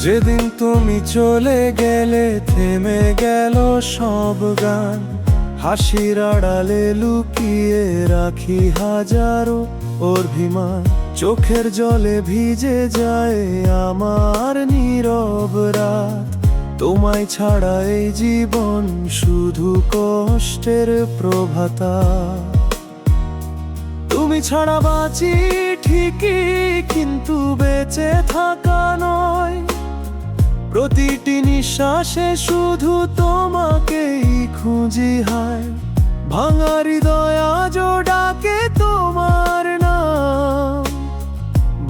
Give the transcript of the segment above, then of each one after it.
যেদিন তুমি চলে গেলে থেমে গেল সব গান, হাসির আড়ালে লুকিয়ে রাখি হাজারো অভিমান। চোখের জলে ভিজে যায় আমার নীরব রাত, তোমায় ছাড়া এই জীবন শুধু কষ্টের প্রভাতা। তুমি ছাড়া বাঁচি ঠিকই, কিন্তু বেঁচে থাকা নয়। প্রতিটি নিঃশ্বাসে শুধু তোমাকেই খুঁজি হায়, ভাঙা হৃদয় আজও ডাকে তোমার নাম।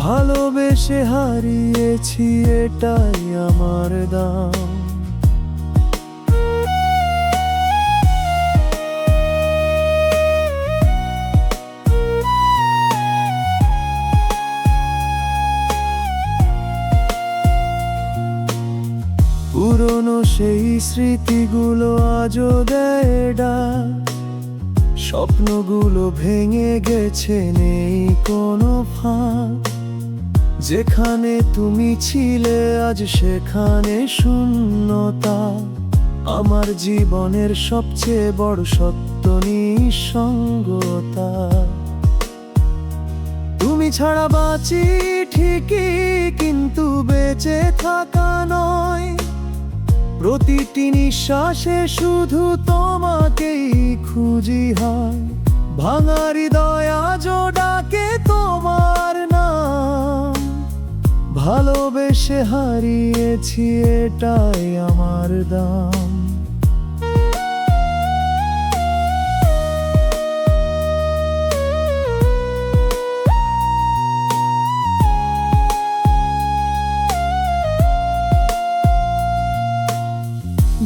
ভালোবেসে হারিয়েছি, এটাই আমার দাম। পুরনো সেই স্মৃতিগুলো আজও দেয় ডাক, স্বপ্নগুলো ভেঙে গেছে, নেই কোনো ফাঁক। যেখানে তুমি ছিলে আজ সেখানে শূন্যতা, আমার জীবনের সবচেয়ে বড় সত্য নিঃসঙ্গতা। তুমি ছাড়া বাঁচি ঠিকই, কিন্তু বেঁচে থাকা নয়। প্রতিটি নিঃশ্বাসে শুধু তোমাকেই খুঁজি হায়, ভাঙা হৃদয় আজও ডাকে তোমার নাম। ভালোবেসে হারিয়েছি, এটাই আমার দাম।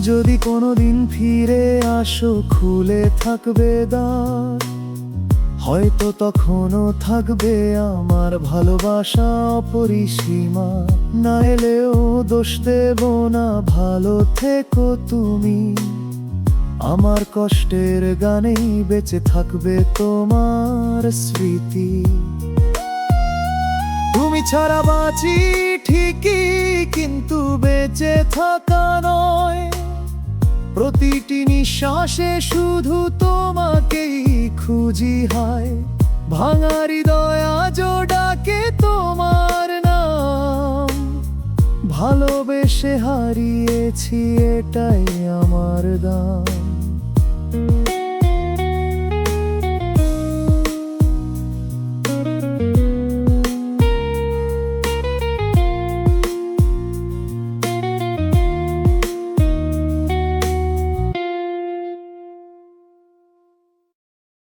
যদি কোনোদিন ফিরে আসো, খুলে থাকবে দ্বার, হয়তো তখনও থাকবে আমার ভালোবাসা অপরিসীমা। না এলেও দোষ দেব না, ভালো থেকো তুমি। আমার কষ্টের গানেই বেঁচে থাকবে তোমার স্মৃতি। তুমি ছাড়া বাঁচি ঠিকই, কিন্তু বেঁচে থাকা নয়। প্রতিটি নিঃশ্বাসে শুধু তোমাকেই খুঁজি হায়, ভাঙা হৃদয় আজও ডাকে তোমার নাম। ভালোবেসে হারিয়েছি, এটাই আমার দাম।